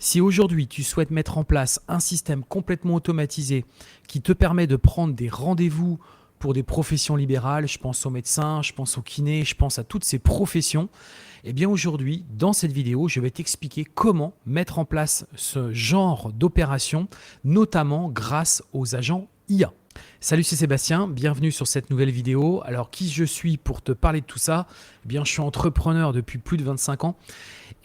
Si aujourd'hui tu souhaites mettre en place un système complètement automatisé qui te permet de prendre des rendez-vous pour des professions libérales, je pense aux médecins, je pense aux kinés, je pense à toutes ces professions, eh bien aujourd'hui, dans cette vidéo, je vais t'expliquer comment mettre en place ce genre d'opération, notamment grâce aux agents IA. Salut, c'est Sébastien, bienvenue sur cette nouvelle vidéo. Alors, qui je suis pour te parler de tout ça? Eh bien, je suis entrepreneur depuis plus de 25 ans.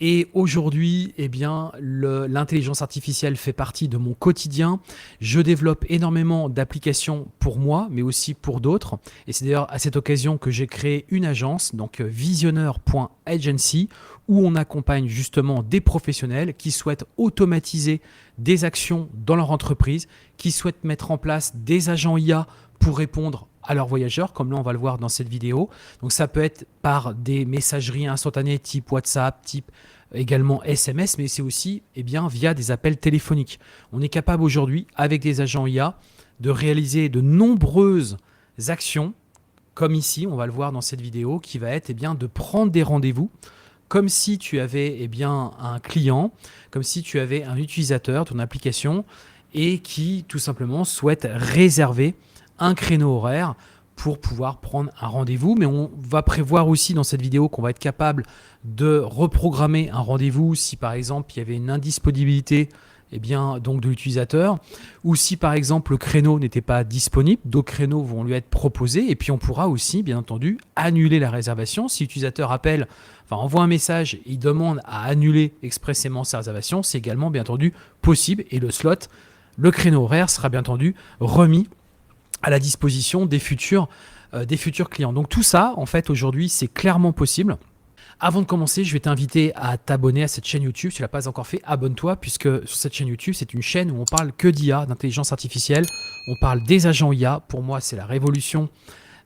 Et aujourd'hui, eh bien, l'intelligence artificielle fait partie de mon quotidien. Je développe énormément d'applications pour moi, mais aussi pour d'autres. Et c'est d'ailleurs à cette occasion que j'ai créé une agence, donc visionnaire.agency, où on accompagne justement des professionnels qui souhaitent automatiser des actions dans leur entreprise, qui souhaitent mettre en place des agents IA pour répondre à leurs voyageurs, comme là on va le voir dans cette vidéo. Donc ça peut être par des messageries instantanées type WhatsApp, type également SMS, mais c'est aussi via des appels téléphoniques. On est capable aujourd'hui, avec des agents IA, de réaliser de nombreuses actions, comme ici, on va le voir dans cette vidéo, qui va être de prendre des rendez-vous, comme si tu avais un client, comme si tu avais un utilisateur, ton application, et qui tout simplement souhaite réserver un créneau horaire pour pouvoir prendre un rendez-vous. Mais on va prévoir aussi dans cette vidéo qu'on va être capable de reprogrammer un rendez-vous si par exemple il y avait une indisponibilité donc de l'utilisateur, ou si par exemple le créneau n'était pas disponible, d'autres créneaux vont lui être proposés, et puis on pourra aussi bien entendu annuler la réservation. Si l'utilisateur envoie un message et il demande à annuler expressément sa réservation, c'est également bien entendu possible, et le créneau horaire sera bien entendu remis à la disposition des futurs clients. Donc tout ça, en fait, aujourd'hui, c'est clairement possible. Avant de commencer, je vais t'inviter à t'abonner à cette chaîne YouTube. Si tu ne l'as pas encore fait, abonne-toi, puisque sur cette chaîne YouTube, c'est une chaîne où on parle que d'IA, d'intelligence artificielle. On parle des agents IA. Pour moi, c'est la révolution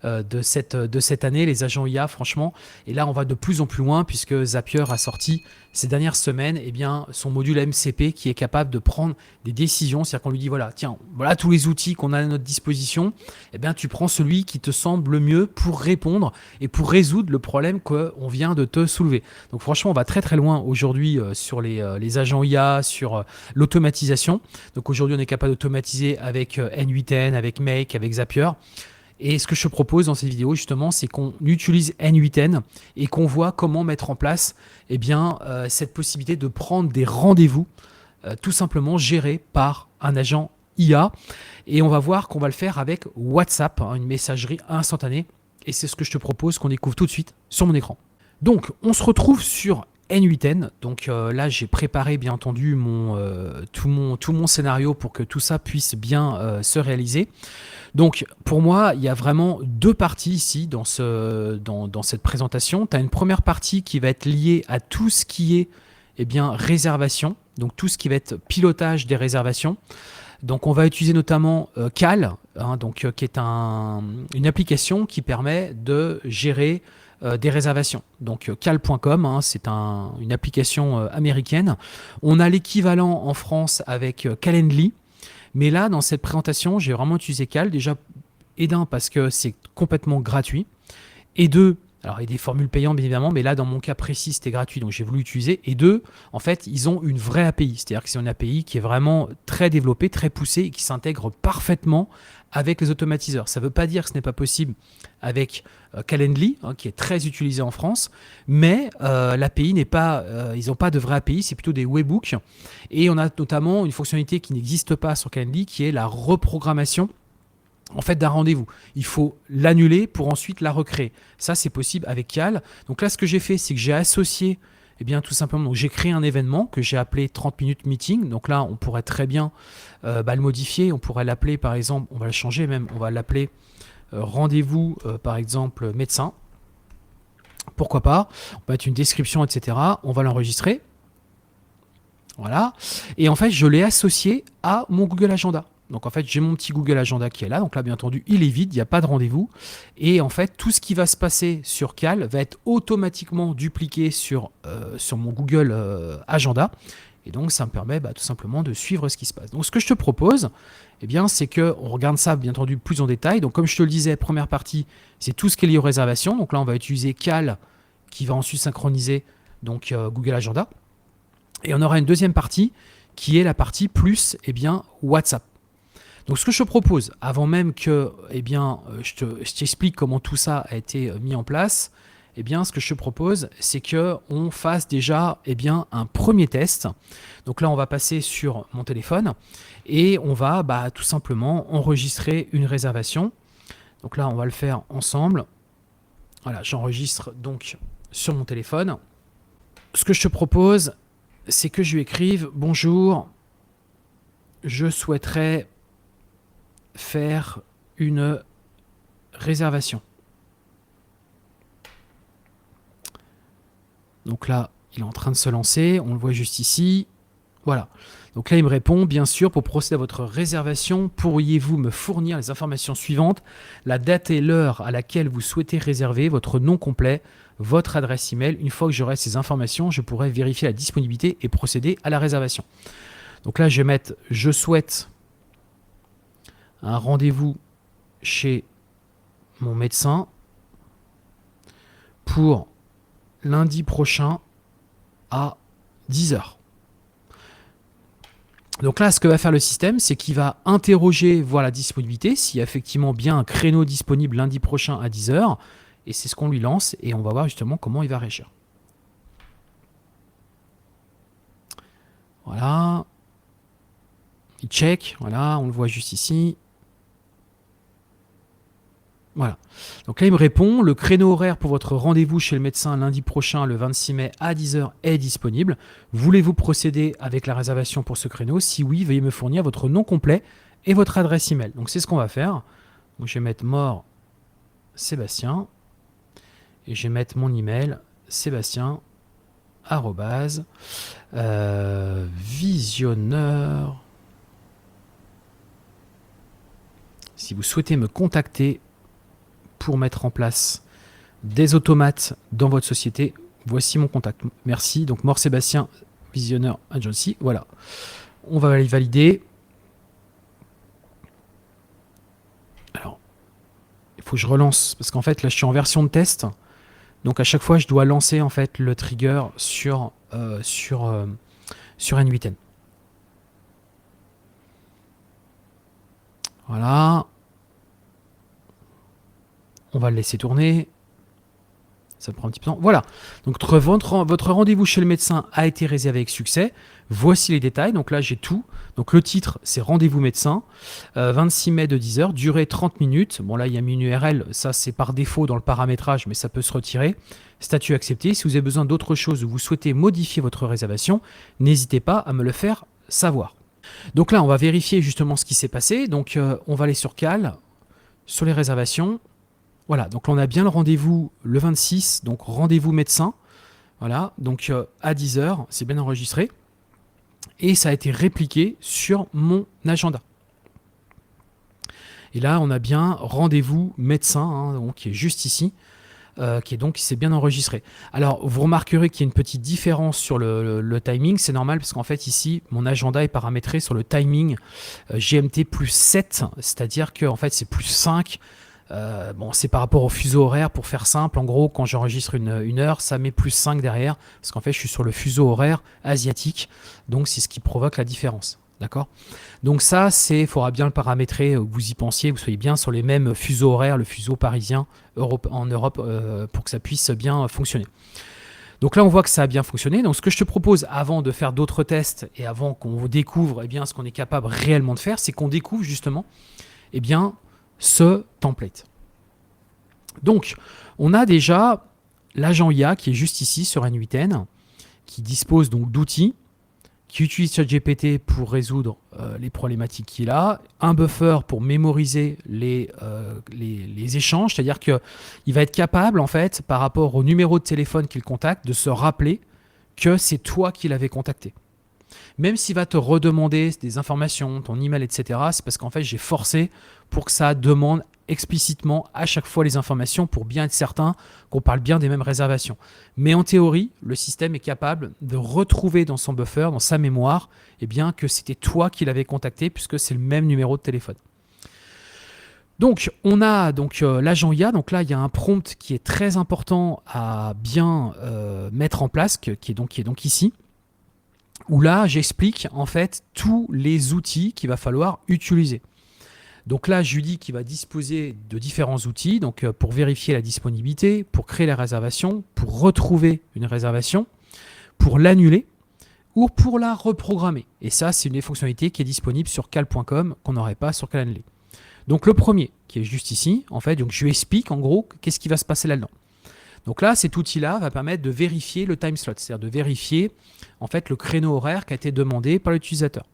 de cette année, les agents IA, franchement. Et là, on va de plus en plus loin, puisque Zapier a sorti ces dernières semaines son module MCP qui est capable de prendre des décisions. C'est-à-dire qu'on lui dit, voilà tous les outils qu'on a à notre disposition. Tu prends celui qui te semble le mieux pour répondre et pour résoudre le problème qu'on vient de te soulever. Donc franchement, on va très très loin aujourd'hui sur les agents IA, sur l'automatisation. Donc aujourd'hui, on est capable d'automatiser avec N8N, avec Make, avec Zapier. Et ce que je te propose dans cette vidéo, justement, c'est qu'on utilise N8N et qu'on voit comment mettre en place cette possibilité de prendre des rendez-vous tout simplement gérés par un agent IA. Et on va voir qu'on va le faire avec WhatsApp, une messagerie instantanée. Et c'est ce que je te propose qu'on découvre tout de suite sur mon écran. Donc, on se retrouve sur N8N. Donc là, j'ai préparé bien entendu tout mon scénario pour que tout ça puisse bien se réaliser. Donc pour moi, il y a vraiment deux parties ici dans cette présentation. Tu as une première partie qui va être liée à tout ce qui est réservation, donc tout ce qui va être pilotage des réservations. Donc on va utiliser notamment Cal, qui est une application qui permet de gérer des réservations. Donc cal.com, c'est une application américaine. On a l'équivalent en France avec Calendly. Mais là, dans cette présentation, j'ai vraiment utilisé Cal. Déjà, et d'un, parce que c'est complètement gratuit. Et deux, alors il y a des formules payantes, bien évidemment, mais là, dans mon cas précis, c'était gratuit, donc j'ai voulu utiliser. Et deux, en fait, ils ont une vraie API. C'est-à-dire que c'est une API qui est vraiment très développée, très poussée et qui s'intègre parfaitement avec les automatiseurs. Ça ne veut pas dire que ce n'est pas possible avec Calendly, qui est très utilisé en France, mais l'API n'est pas, ils n'ont pas de vraie API, c'est plutôt des webhooks. Et on a notamment une fonctionnalité qui n'existe pas sur Calendly, qui est la reprogrammation d'un rendez-vous. Il faut l'annuler pour ensuite la recréer. Ça, c'est possible avec Cal. Donc là, ce que j'ai fait, c'est que j'ai associé tout simplement, donc j'ai créé un événement que j'ai appelé 30 minutes meeting. Donc là, on pourrait très bien le modifier. On pourrait l'appeler, par exemple, on va le changer même, on va l'appeler rendez-vous, par exemple, médecin. Pourquoi pas? On va mettre une description, etc. On va l'enregistrer. Voilà. Et en fait, je l'ai associé à mon Google Agenda. Donc en fait, j'ai mon petit Google Agenda qui est là. Donc là, bien entendu, il est vide, il n'y a pas de rendez-vous. Et en fait, tout ce qui va se passer sur Cal va être automatiquement dupliqué sur mon Google Agenda. Et donc, ça me permet tout simplement de suivre ce qui se passe. Donc, ce que je te propose, c'est qu'on regarde ça, bien entendu, plus en détail. Donc, comme je te le disais, première partie, c'est tout ce qui est lié aux réservations. Donc là, on va utiliser Cal qui va ensuite synchroniser Google Agenda. Et on aura une deuxième partie qui est la partie plus WhatsApp. Donc ce que je te propose, avant même que je t'explique comment tout ça a été mis en place, ce que je te propose, c'est qu'on fasse déjà un premier test. Donc là, on va passer sur mon téléphone et on va tout simplement enregistrer une réservation. Donc là, on va le faire ensemble. Voilà, j'enregistre donc sur mon téléphone. Ce que je te propose, c'est que je lui écrive « Bonjour, je souhaiterais faire une réservation ». Donc là, il est en train de se lancer, on le voit juste ici. Voilà. Donc là, il me répond, bien sûr, pour procéder à votre réservation, pourriez-vous me fournir les informations suivantes, la date et l'heure à laquelle vous souhaitez réserver, votre nom complet, votre adresse email. Une fois que j'aurai ces informations, je pourrai vérifier la disponibilité et procéder à la réservation. Donc là, je vais mettre « Je souhaite un rendez-vous chez mon médecin pour lundi prochain à 10 h ». Donc là, ce que va faire le système, c'est qu'il va interroger, voir la disponibilité, s'il y a effectivement bien un créneau disponible lundi prochain à 10 h, et c'est ce qu'on lui lance, et on va voir justement comment il va réagir. Voilà. Il check, voilà, on le voit juste ici. Voilà. Donc là, il me répond, le créneau horaire pour votre rendez-vous chez le médecin lundi prochain, le 26 mai à 10 h est disponible. Voulez-vous procéder avec la réservation pour ce créneau? Si oui, veuillez me fournir votre nom complet et votre adresse email. Donc c'est ce qu'on va faire. Donc je vais mettre mort Sébastien et je vais mettre mon email Sébastien @visionneur. Si vous souhaitez me contacter pour mettre en place des automates dans votre société, voici mon contact. Merci. Donc, Mort Sébastien, Visionneur Agency. Voilà. On va aller valider. Alors, il faut que je relance parce qu'en fait, là, je suis en version de test. Donc, à chaque fois, je dois lancer en fait le trigger sur N8N. Voilà. On va le laisser tourner. Ça prend un petit peu de temps. Voilà. Donc, votre rendez-vous chez le médecin a été réservé avec succès. Voici les détails. Donc là, j'ai tout. Donc, le titre, c'est rendez-vous médecin. 26 mai de 10 h. Durée 30 minutes. Bon, là, il y a mis une URL. Ça, c'est par défaut dans le paramétrage, mais ça peut se retirer. Statut accepté. Si vous avez besoin d'autre chose ou vous souhaitez modifier votre réservation, n'hésitez pas à me le faire savoir. Donc là, on va vérifier justement ce qui s'est passé. Donc, on va aller sur Cal, sur les réservations. Voilà, donc on a bien le rendez-vous le 26, donc rendez-vous médecin. Voilà, donc à 10 h, c'est bien enregistré. Et ça a été répliqué sur mon agenda. Et là, on a bien rendez-vous médecin, hein, donc, qui est juste ici, qui s'est bien enregistré. Alors, vous remarquerez qu'il y a une petite différence sur le timing. C'est normal parce qu'en fait, ici, mon agenda est paramétré sur le timing GMT plus 7, c'est-à-dire que en fait, c'est plus 5. Bon, c'est par rapport au fuseau horaire, pour faire simple. En gros, quand j'enregistre une heure, ça met plus 5 derrière, parce qu'en fait, je suis sur le fuseau horaire asiatique, donc c'est ce qui provoque la différence. D'accord? Donc ça, il faudra bien le paramétrer, que vous y pensiez, que vous soyez bien sur les mêmes fuseaux horaires, le fuseau parisien en Europe, pour que ça puisse bien fonctionner. Donc là, on voit que ça a bien fonctionné. Donc ce que je te propose, avant de faire d'autres tests, et avant qu'on découvre ce qu'on est capable réellement de faire, c'est qu'on découvre justement ce template. Donc, on a déjà l'agent IA qui est juste ici sur N8N, qui dispose donc d'outils, qui utilise ChatGPT pour résoudre les problématiques qu'il a, un buffer pour mémoriser les échanges, c'est-à-dire qu'il va être capable, en fait, par rapport au numéro de téléphone qu'il contacte, de se rappeler que c'est toi qui l'avais contacté. Même s'il va te redemander des informations, ton email, etc., c'est parce qu'en fait, j'ai forcé pour que ça demande explicitement à chaque fois les informations pour bien être certain qu'on parle bien des mêmes réservations. Mais en théorie, le système est capable de retrouver dans son buffer, dans sa mémoire, que c'était toi qui l'avais contacté puisque c'est le même numéro de téléphone. Donc, on a l'agent IA. Donc là, il y a un prompt qui est très important à bien mettre en place, qui est donc ici. où là, j'explique en fait tous les outils qu'il va falloir utiliser. Donc là, je lui dis qu'il va disposer de différents outils donc, pour vérifier la disponibilité, pour créer la réservation, pour retrouver une réservation, pour l'annuler ou pour la reprogrammer. Et ça, c'est une des fonctionnalités qui est disponible sur cal.com qu'on n'aurait pas sur Calendly. Donc le premier, qui est juste ici, en fait, donc je lui explique en gros qu'est-ce qui va se passer là-dedans. Donc là, cet outil-là va permettre de vérifier le time slot, c'est-à-dire de vérifier en fait le créneau horaire qui a été demandé par l'utilisateur.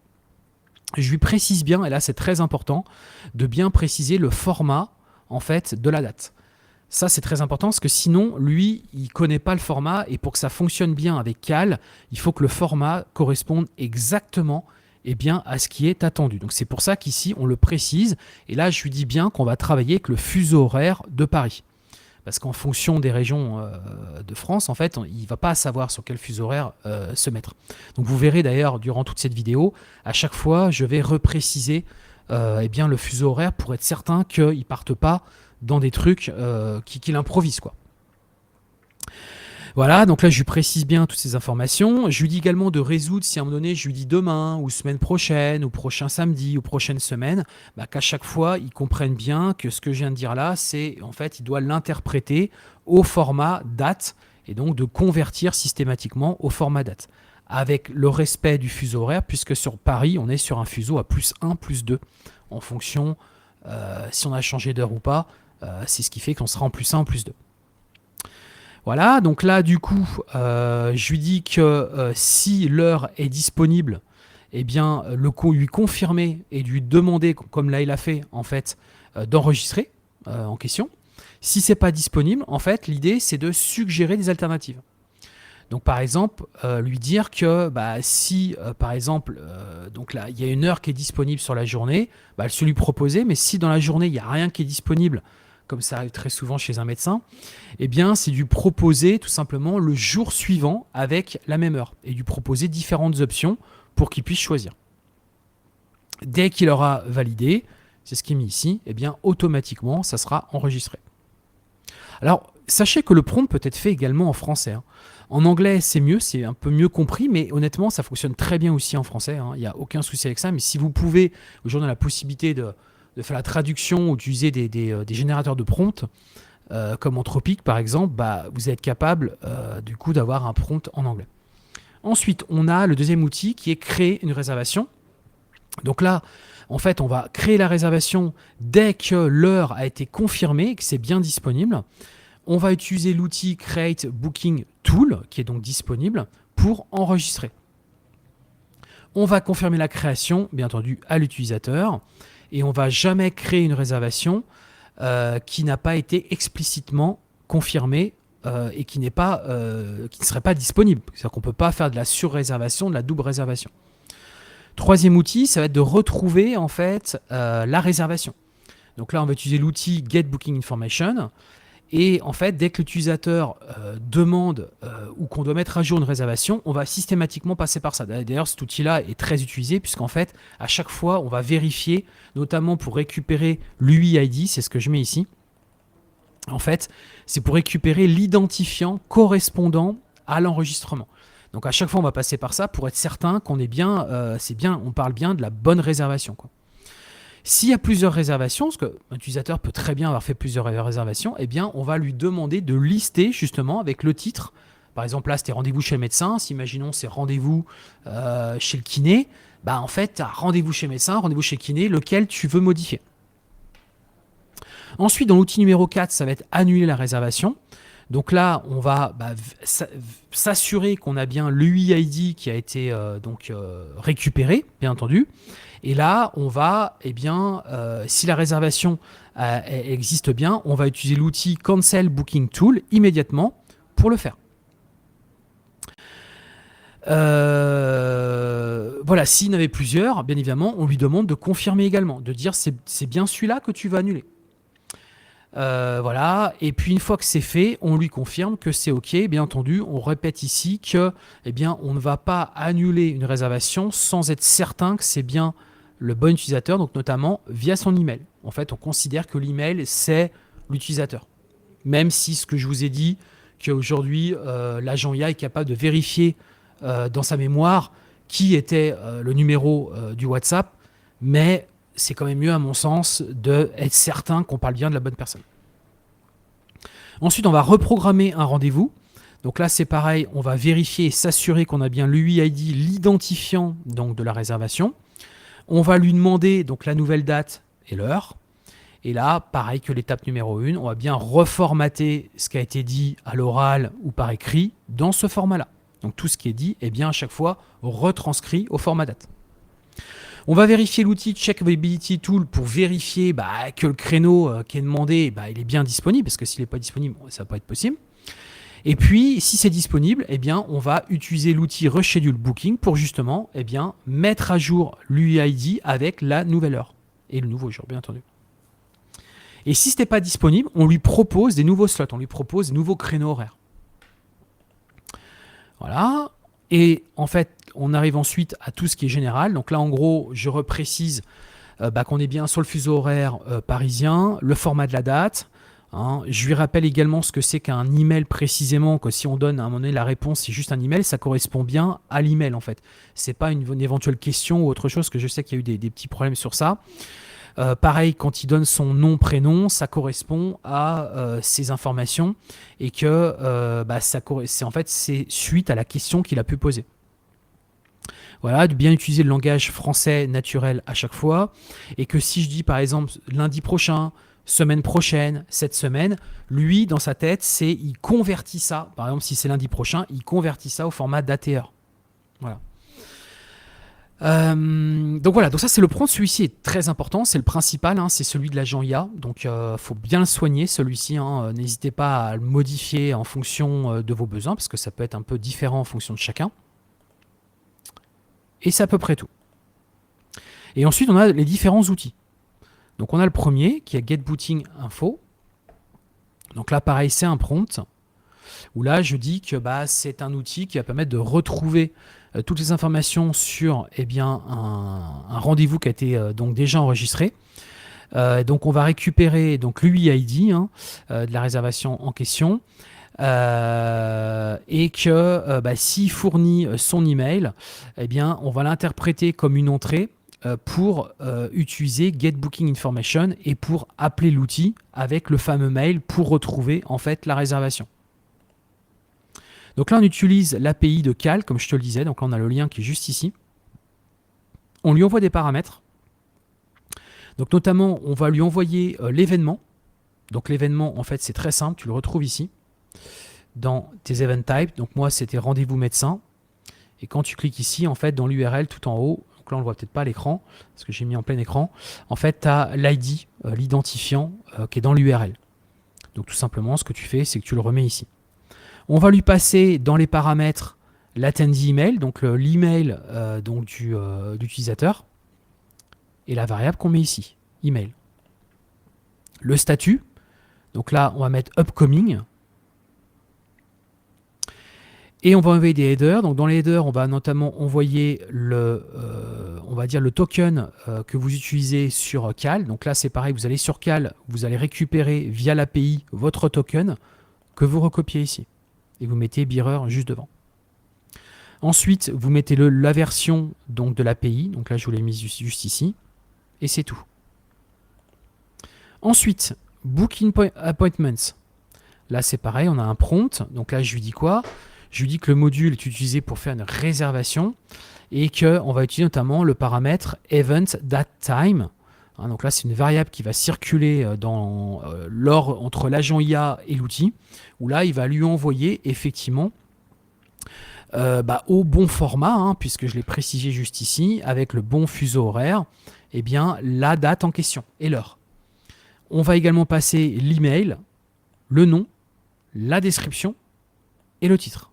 Je lui précise bien, et là c'est très important, de bien préciser le format en fait de la date. Ça c'est très important parce que sinon, lui, il ne connaît pas le format et pour que ça fonctionne bien avec Cal, il faut que le format corresponde exactement bien, à ce qui est attendu. Donc c'est pour ça qu'ici on le précise et là je lui dis bien qu'on va travailler avec le fuseau horaire de Paris. Parce qu'en fonction des régions de France, en fait, il ne va pas savoir sur quel fuseau horaire se mettre. Donc vous verrez d'ailleurs durant toute cette vidéo, à chaque fois, je vais repréciser bien, le fuseau horaire pour être certain qu'il ne parte pas dans des trucs qu'il improvise, quoi. Voilà, donc là je lui précise bien toutes ces informations. Je lui dis également de résoudre si à un moment donné je lui dis demain ou semaine prochaine ou prochain samedi ou prochaine semaine, qu'à chaque fois ils comprennent bien que ce que je viens de dire là, c'est en fait il doit l'interpréter au format date et donc de convertir systématiquement au format date avec le respect du fuseau horaire puisque sur Paris on est sur un fuseau à +1, +2 en fonction si on a changé d'heure ou pas, c'est ce qui fait qu'on sera en +1, en +2. Voilà, donc là, du coup, je lui dis que si l'heure est disponible, eh bien, lui confirmer et lui demander, comme là il a fait, en fait, d'enregistrer en question. Si c'est pas disponible, en fait, l'idée, c'est de suggérer des alternatives. Donc, par exemple, lui dire que si, par exemple, donc là, il y a une heure qui est disponible sur la journée, se lui proposer, mais si dans la journée, il n'y a rien qui est disponible, comme ça arrive très souvent chez un médecin, eh bien, c'est lui proposer tout simplement le jour suivant avec la même heure et lui proposer différentes options pour qu'il puisse choisir. Dès qu'il aura validé, c'est ce qui est mis ici, eh bien, automatiquement, ça sera enregistré. Alors, sachez que le prompt peut être fait également en français. En anglais, c'est mieux, c'est un peu mieux compris, mais honnêtement, ça fonctionne très bien aussi en français. Il n'y a aucun souci avec ça. Mais si vous pouvez, aujourd'hui, on a la possibilité de faire la traduction ou d'utiliser des générateurs de prompts, comme Anthropic par exemple, vous êtes capable du coup d'avoir un prompt en anglais. Ensuite, on a le deuxième outil qui est créer une réservation. Donc là, en fait, on va créer la réservation dès que l'heure a été confirmée et que c'est bien disponible. On va utiliser l'outil Create Booking Tool, qui est donc disponible, pour enregistrer. On va confirmer la création, bien entendu, à l'utilisateur. Et on ne va jamais créer une réservation qui n'a pas été explicitement confirmée et qui ne serait pas disponible. C'est-à-dire qu'on ne peut pas faire de la surréservation, de la double réservation. Troisième outil, ça va être de retrouver en fait la réservation. Donc là, on va utiliser l'outil Get Booking Information. Et en fait, dès que l'utilisateur demande ou qu'on doit mettre à jour une réservation, on va systématiquement passer par ça. D'ailleurs, cet outil-là est très utilisé puisqu'en fait, à chaque fois, on va vérifier, notamment pour récupérer l'UID, c'est ce que je mets ici. En fait, c'est pour récupérer l'identifiant correspondant à l'enregistrement. Donc à chaque fois, on va passer par ça pour être certain qu'on est bien, on parle bien de la bonne réservation, quoi. S'il y a plusieurs réservations, parce qu'un utilisateur peut très bien avoir fait plusieurs réservations, eh bien, on va lui demander de lister justement avec le titre. Par exemple, là, c'était rendez-vous chez le médecin. Si, imaginons, c'est rendez-vous chez le kiné. En fait, tu as rendez-vous chez le médecin, rendez-vous chez le kiné, lequel tu veux modifier. Ensuite, dans l'outil numéro 4, ça va être annuler la réservation. Donc là, on va s'assurer qu'on a bien l'UID qui a été récupéré, bien entendu. Et là, on va, si la réservation existe bien, on va utiliser l'outil Cancel Booking Tool immédiatement pour le faire. Voilà, s'il y en avait plusieurs, bien évidemment, on lui demande de confirmer également, de dire c'est bien celui-là que tu vas annuler. Voilà, et puis une fois que c'est fait, on lui confirme que c'est OK. Bien entendu, on répète ici que, on ne va pas annuler une réservation sans être certain que c'est bien le bon utilisateur, donc notamment via son email. En fait, on considère que l'email, c'est l'utilisateur. Même si ce que je vous ai dit, qu'aujourd'hui, l'agent IA est capable de vérifier dans sa mémoire qui était le numéro du WhatsApp, mais c'est quand même mieux, à mon sens, d'être certain qu'on parle bien de la bonne personne. Ensuite, on va reprogrammer un rendez-vous. Donc là, c'est pareil, on va vérifier et s'assurer qu'on a bien l'UID, l'identifiant donc de la réservation. On va lui demander donc la nouvelle date et l'heure. Et là, pareil que l'étape numéro 1, on va bien reformater ce qui a été dit à l'oral ou par écrit dans ce format-là. Donc tout ce qui est dit est bien à chaque fois retranscrit au format date. On va vérifier l'outil Check Availability Tool pour vérifier que le créneau qui est demandé, il est bien disponible, parce que s'il n'est pas disponible, ça ne va pas être possible. Et puis, si c'est disponible, on va utiliser l'outil Reschedule Booking pour justement mettre à jour l'UID avec la nouvelle heure et le nouveau jour, bien entendu. Et si ce n'est pas disponible, on lui propose des nouveaux slots, on lui propose des nouveaux créneaux horaires. Voilà. Et en fait, on arrive ensuite à tout ce qui est général. Donc là, en gros, je reprécise qu'on est bien sur le fuseau horaire parisien, le format de la date. Je lui rappelle également ce que c'est qu'un email précisément, que si on donne à un moment donné la réponse, c'est juste un email, ça correspond bien à l'email en fait. C'est pas une éventuelle question ou autre chose, que je sais qu'il y a eu des petits problèmes sur ça. Pareil, quand il donne son nom, prénom, ça correspond à ces informations et que c'est suite à la question qu'il a pu poser. Voilà, de bien utiliser le langage français naturel à chaque fois. Et que si je dis par exemple lundi prochain, semaine prochaine, cette semaine, lui, dans sa tête, il convertit ça. Par exemple, si c'est lundi prochain, il convertit ça au format date et heure. Voilà. Donc voilà, donc ça c'est le prompt, celui-ci est très important, c'est le principal, c'est celui de l'agent IA, donc faut bien le soigner celui-ci, n'hésitez pas à le modifier en fonction de vos besoins, parce que ça peut être un peu différent en fonction de chacun. Et c'est à peu près tout. Et ensuite on a les différents outils. Donc on a le premier qui est GetBooking Info. Donc là pareil, c'est un prompt où là je dis que c'est un outil qui va permettre de retrouver toutes les informations sur un rendez-vous qui a été donc déjà enregistré. Donc on va récupérer l'UID de la réservation en question et que s'il fournit son email, on va l'interpréter comme une entrée pour utiliser Get Booking Information et pour appeler l'outil avec le fameux mail pour retrouver en fait la réservation. Donc là, on utilise l'API de Cal, comme je te le disais. Donc là, on a le lien qui est juste ici. On lui envoie des paramètres. Donc notamment, on va lui envoyer l'événement. Donc l'événement, en fait, c'est très simple. Tu le retrouves ici, dans tes event types. Donc moi, c'était rendez-vous médecin. Et quand tu cliques ici, en fait, dans l'URL tout en haut, donc là, on ne le voit peut-être pas à l'écran, parce que j'ai mis en plein écran, en fait, tu as l'ID, l'identifiant, qui est dans l'URL. Donc tout simplement, ce que tu fais, c'est que tu le remets ici. On va lui passer dans les paramètres l'attendee email, donc l'email du l'utilisateur, et la variable qu'on met ici, email. Le statut, donc là on va mettre upcoming, et on va envoyer des headers. Donc dans les headers, on va notamment envoyer on va dire le token que vous utilisez sur Cal. Donc là c'est pareil, vous allez sur Cal, vous allez récupérer via l'API votre token que vous recopiez ici. Et vous mettez Bearer juste devant. Ensuite, vous mettez la version donc, de l'API. Donc là, je vous l'ai mis juste ici. Et c'est tout. Ensuite, Booking Appointments. Là, c'est pareil, on a un prompt. Donc là, je lui dis quoi? Je lui dis que le module est utilisé pour faire une réservation et qu'on va utiliser notamment le paramètre Event.Time. Donc là, c'est une variable qui va circuler entre l'agent IA et l'outil, où là, il va lui envoyer effectivement au bon format, puisque je l'ai précisé juste ici, avec le bon fuseau horaire, la date en question et l'heure. On va également passer l'email, le nom, la description et le titre.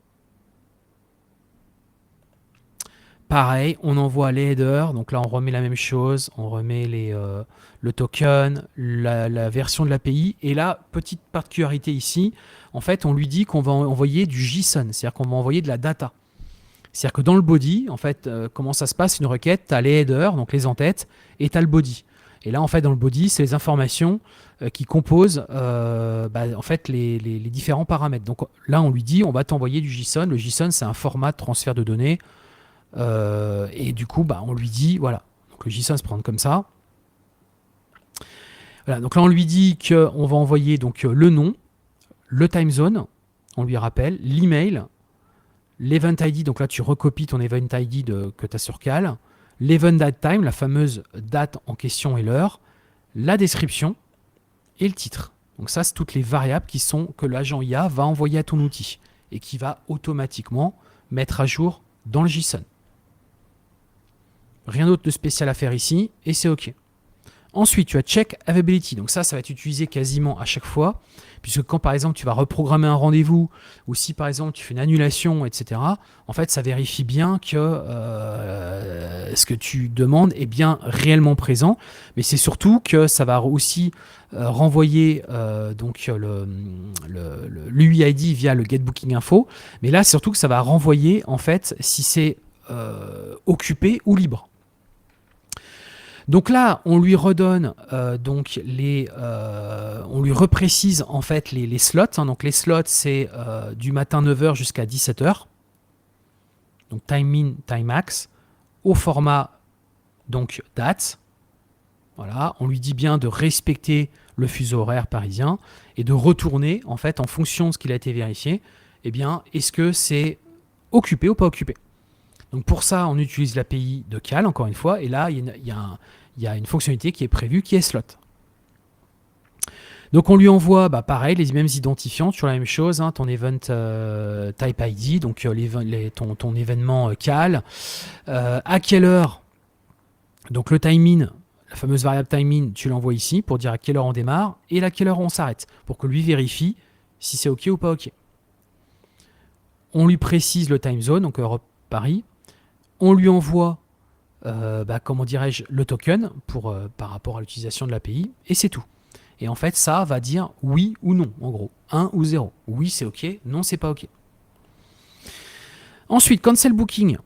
Pareil, on envoie les headers, donc là on remet la même chose, on remet le token, la version de l'API, et là, petite particularité ici, en fait on lui dit qu'on va envoyer du JSON, c'est-à-dire qu'on va envoyer de la data. C'est-à-dire que dans le body, en fait, comment ça se passe une requête, tu as les headers, donc les en-têtes, et tu as le body. Et là, en fait, dans le body, c'est les informations qui composent en fait, les différents paramètres. Donc là, on lui dit, on va t'envoyer du JSON. Le JSON, c'est un format de transfert de données Et du coup, on lui dit, voilà, donc le JSON se prend comme ça. Voilà, donc là, on lui dit qu'on va envoyer donc, le nom, le time zone, on lui rappelle, l'email, l'event ID, donc là, tu recopies ton event ID que tu as sur Cal, l'event date time, la fameuse date en question et l'heure, la description et le titre. Donc ça, c'est toutes les variables que l'agent IA va envoyer à ton outil et qui va automatiquement mettre à jour dans le JSON. Rien d'autre de spécial à faire ici et c'est OK. Ensuite, tu as check availability. Donc ça va être utilisé quasiment à chaque fois, puisque quand par exemple tu vas reprogrammer un rendez-vous, ou si par exemple tu fais une annulation, etc., en fait ça vérifie bien que ce que tu demandes est bien réellement présent, mais c'est surtout que ça va aussi renvoyer donc l'UID via le getBookingInfo, mais là surtout que ça va renvoyer en fait si c'est occupé ou libre. Donc là, on lui redonne on lui reprécise en fait les slots. Donc les slots, c'est du matin 9h jusqu'à 17h. Donc time in, time max, au format donc date. Voilà, on lui dit bien de respecter le fuseau horaire parisien et de retourner en fait en fonction de ce qu'il a été vérifié. Eh bien, est-ce que c'est occupé ou pas occupé? Donc pour ça, on utilise l'API de Cal, encore une fois, et là, il y a une fonctionnalité qui est prévue, qui est slot. Donc on lui envoie, pareil, les mêmes identifiants, toujours la même chose, hein, ton event type ID, donc ton événement Cal, à quelle heure, donc le timing, la fameuse variable timing, tu l'envoies ici pour dire à quelle heure on démarre et à quelle heure on s'arrête, pour que lui vérifie si c'est OK ou pas OK. On lui précise le time zone, donc Europe-Paris. On lui envoie, comment dirais-je, le token par rapport à l'utilisation de l'API, et c'est tout. Et en fait, ça va dire oui ou non, en gros. 1 ou 0. Oui, c'est OK. Non, c'est pas OK. Ensuite, cancel booking.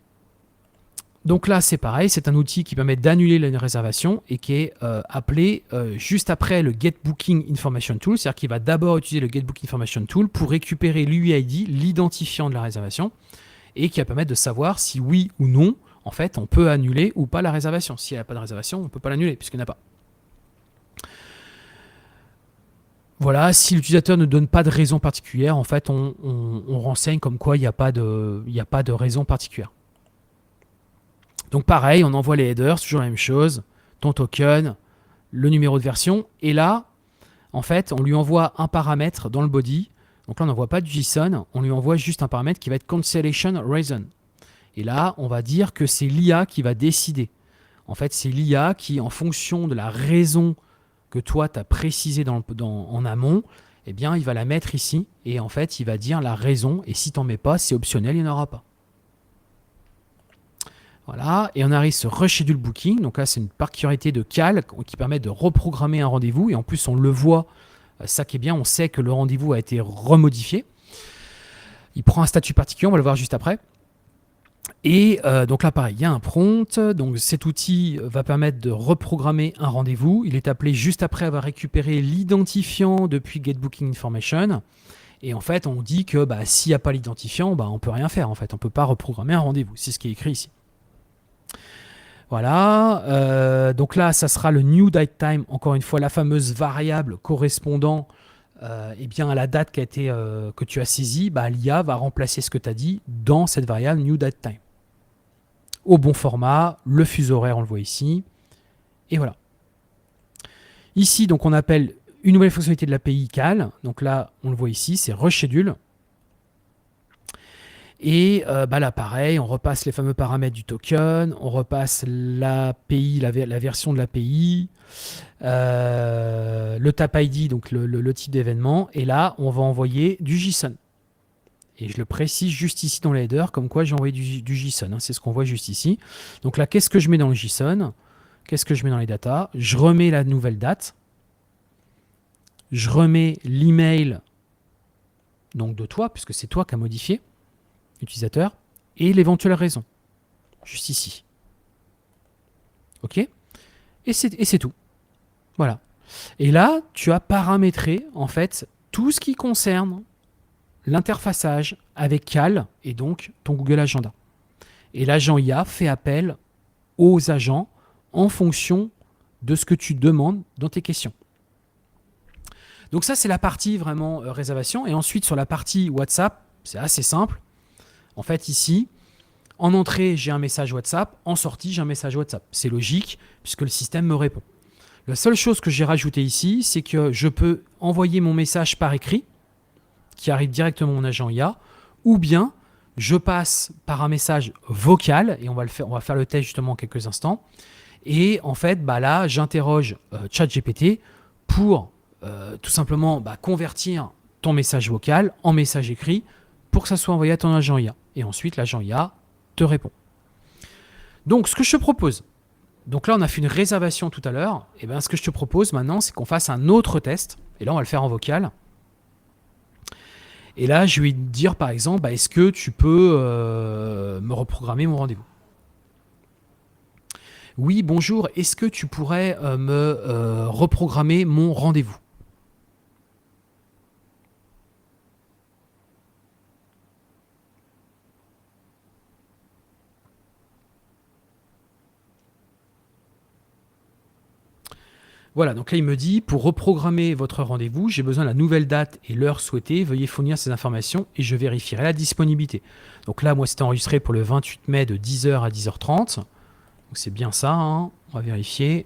Donc là, c'est pareil. C'est un outil qui permet d'annuler une réservation et qui est appelé juste après le Get Booking Information Tool. C'est-à-dire qu'il va d'abord utiliser le Get Booking Information Tool pour récupérer l'UID, l'identifiant de la réservation, et qui va permettre de savoir si oui ou non, en fait, on peut annuler ou pas la réservation. S'il n'y a pas de réservation, on ne peut pas l'annuler, puisqu'il n'y en a pas. Voilà, si l'utilisateur ne donne pas de raison particulière, en fait, on renseigne comme quoi il n'y a pas de raison particulière. Donc pareil, on envoie les headers, toujours la même chose, ton token, le numéro de version, et là, en fait, on lui envoie un paramètre dans le body. Donc là, on n'envoie pas du JSON, on lui envoie juste un paramètre qui va être cancellation reason. Et là, on va dire que c'est l'IA qui va décider. En fait, c'est l'IA qui, en fonction de la raison que toi, tu as précisé en amont, eh bien, il va la mettre ici. Et en fait, il va dire la raison. Et si tu n'en mets pas, c'est optionnel, il n'y en aura pas. Voilà. Et on arrive sur Reschedule Booking. Donc là, c'est une particularité de Cal qui permet de reprogrammer un rendez-vous. Et en plus, on le voit, ça qui est bien, on sait que le rendez-vous a été remodifié. Il prend un statut particulier, on va le voir juste après. Et donc là, pareil, il y a un prompt. Donc cet outil va permettre de reprogrammer un rendez-vous. Il est appelé juste après avoir récupéré l'identifiant depuis Get Booking Information. Et en fait, on dit que s'il n'y a pas l'identifiant, on ne peut rien faire. En fait, on ne peut pas reprogrammer un rendez-vous. C'est ce qui est écrit ici. Voilà. Donc là, ça sera le new date time. Encore une fois, la fameuse variable correspondant bien à la date que tu as saisie. L'IA va remplacer ce que tu as dit dans cette variable new date time. Au bon format, le fuseau horaire, on le voit ici. Et voilà. Ici, donc, on appelle une nouvelle fonctionnalité de l'API Cal. Donc là, on le voit ici, c'est Reschedule. Et là, pareil, on repasse les fameux paramètres du token, on repasse l'API, la version de l'API, le tap ID, donc le type d'événement. Et là, on va envoyer du JSON. Et je le précise juste ici dans les headers, comme quoi j'ai envoyé du JSON. Hein, c'est ce qu'on voit juste ici. Donc là, qu'est-ce que je mets dans le JSON? Qu'est-ce que je mets dans les datas? Je remets la nouvelle date. Je remets l'email donc de toi, puisque c'est toi qui as modifié, l'utilisateur, et l'éventuelle raison. Juste ici. OK? Et c'est tout. Voilà. Et là, tu as paramétré, en fait, tout ce qui concerne l'interfaçage avec Cal et donc ton Google Agenda. Et l'agent IA fait appel aux agents en fonction de ce que tu demandes dans tes questions. Donc ça, c'est la partie vraiment réservation. Et ensuite, sur la partie WhatsApp, c'est assez simple. En fait, ici, en entrée, j'ai un message WhatsApp. En sortie, j'ai un message WhatsApp. C'est logique puisque le système me répond. La seule chose que j'ai rajoutée ici, c'est que je peux envoyer mon message par écrit qui arrive directement à mon agent IA, ou bien je passe par un message vocal, et on va faire le test justement en quelques instants. Et en fait, là, j'interroge ChatGPT pour tout simplement convertir ton message vocal en message écrit pour que ça soit envoyé à ton agent IA. Et ensuite, l'agent IA te répond. Donc, ce que je te propose, donc là, on a fait une réservation tout à l'heure. Et bien, ce que je te propose maintenant, c'est qu'on fasse un autre test. Et là, on va le faire en vocal. Et là, je vais te dire, par exemple, est-ce que tu peux me reprogrammer mon rendez-vous? Oui, bonjour. Est-ce que tu pourrais me reprogrammer mon rendez-vous? Voilà, donc là, il me dit, pour reprogrammer votre rendez-vous, j'ai besoin de la nouvelle date et l'heure souhaitée. Veuillez fournir ces informations et je vérifierai la disponibilité. Donc là, moi, c'était enregistré pour le 28 mai de 10h à 10h30. Donc c'est bien ça, hein. On va vérifier.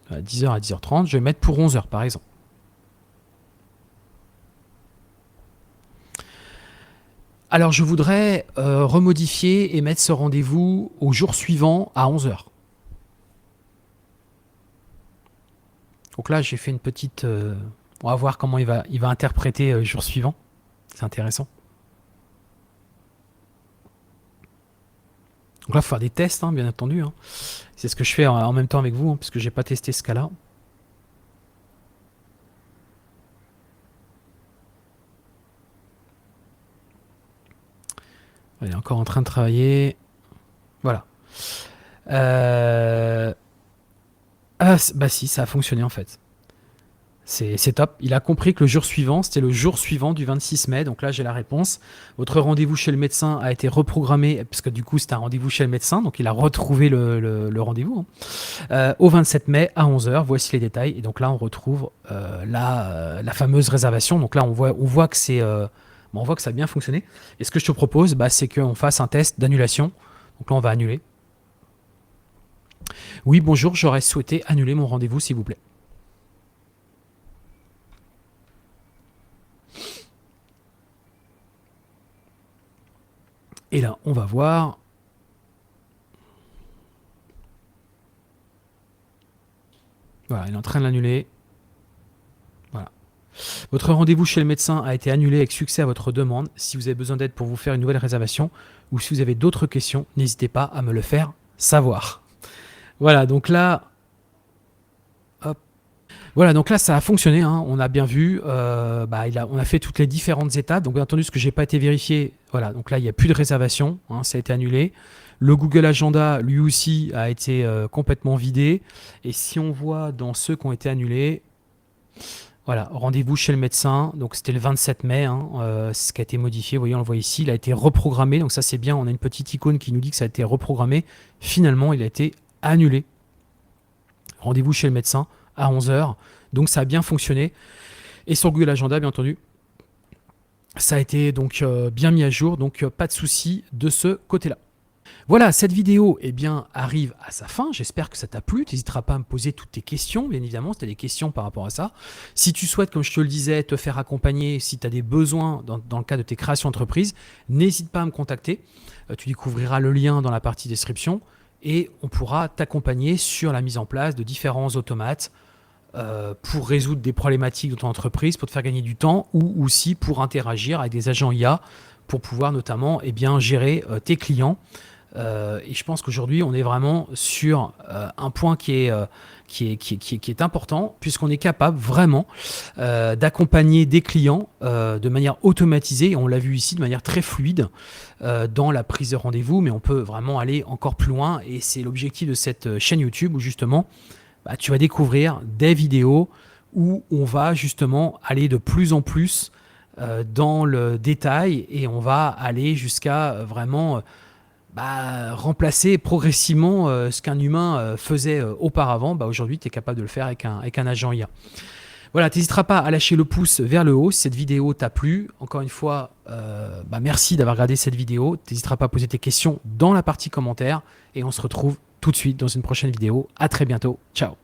À 10h à 10h30, je vais mettre pour 11h, par exemple. Alors, je voudrais remodifier et mettre ce rendez-vous au jour suivant à 11h. Donc là, j'ai fait une petite... on va voir comment il va interpréter le jour suivant. C'est intéressant. Donc là, il faut faire des tests, hein, bien entendu. Hein. C'est ce que je fais en même temps avec vous, hein, puisque je n'ai pas testé ce cas-là. Il est encore en train de travailler. Voilà. Ah, bah si, ça a fonctionné en fait. C'est top. Il a compris que le jour suivant, c'était le jour suivant du 26 mai. Donc là, j'ai la réponse. Votre rendez-vous chez le médecin a été reprogrammé, parce que du coup, c'était un rendez-vous chez le médecin. Donc il a retrouvé le rendez-vous. Hein. Au 27 mai à 11h, voici les détails. Et donc là, on retrouve la fameuse réservation. Donc là, on voit que on voit que ça a bien fonctionné. Et ce que je te propose, c'est qu'on fasse un test d'annulation. Donc là, on va annuler. Oui, bonjour, j'aurais souhaité annuler mon rendez-vous, s'il vous plaît. Et là, on va voir. Voilà, il est en train de l'annuler. Voilà. Votre rendez-vous chez le médecin a été annulé avec succès à votre demande. Si vous avez besoin d'aide pour vous faire une nouvelle réservation ou si vous avez d'autres questions, n'hésitez pas à me le faire savoir. Voilà, donc là... Hop. Voilà, donc là, ça a fonctionné, hein, on a bien vu, on a fait toutes les différentes étapes. Donc bien entendu, ce que j'ai pas été vérifié, voilà, donc là, il n'y a plus de réservation, hein, ça a été annulé. Le Google Agenda, lui aussi, a été complètement vidé. Et si on voit dans ceux qui ont été annulés, voilà, rendez-vous chez le médecin, donc c'était le 27 mai, hein, c'est ce qui a été modifié, vous voyez, on le voit ici, il a été reprogrammé, donc ça c'est bien, on a une petite icône qui nous dit que ça a été reprogrammé. Finalement, il a été annulé. Rendez-vous chez le médecin à 11h. Donc ça a bien fonctionné. Et sur Google Agenda, bien entendu, ça a été donc bien mis à jour. Donc pas de souci de ce côté-là. Voilà, cette vidéo arrive à sa fin. J'espère que ça t'a plu. Tu n'hésiteras pas à me poser toutes tes questions, bien évidemment, si tu as des questions par rapport à ça. Si tu souhaites, comme je te le disais, te faire accompagner, si tu as des besoins dans le cadre de tes créations d'entreprise, n'hésite pas à me contacter. Tu découvriras le lien dans la partie description et on pourra t'accompagner sur la mise en place de différents automates pour résoudre des problématiques de ton entreprise, pour te faire gagner du temps ou aussi pour interagir avec des agents IA pour pouvoir notamment gérer tes clients. Et je pense qu'aujourd'hui, on est vraiment sur un point qui est important, puisqu'on est capable vraiment d'accompagner des clients de manière automatisée, et on l'a vu ici de manière très fluide dans la prise de rendez-vous, mais on peut vraiment aller encore plus loin, et c'est l'objectif de cette chaîne YouTube où justement, tu vas découvrir des vidéos où on va justement aller de plus en plus dans le détail, et on va aller jusqu'à vraiment... remplacer progressivement ce qu'un humain faisait auparavant. Aujourd'hui, tu es capable de le faire avec un agent IA. Voilà, tu n'hésiteras pas à lâcher le pouce vers le haut si cette vidéo t'a plu. Encore une fois, merci d'avoir regardé cette vidéo. Tu n'hésiteras pas à poser tes questions dans la partie commentaires. Et on se retrouve tout de suite dans une prochaine vidéo. À très bientôt. Ciao.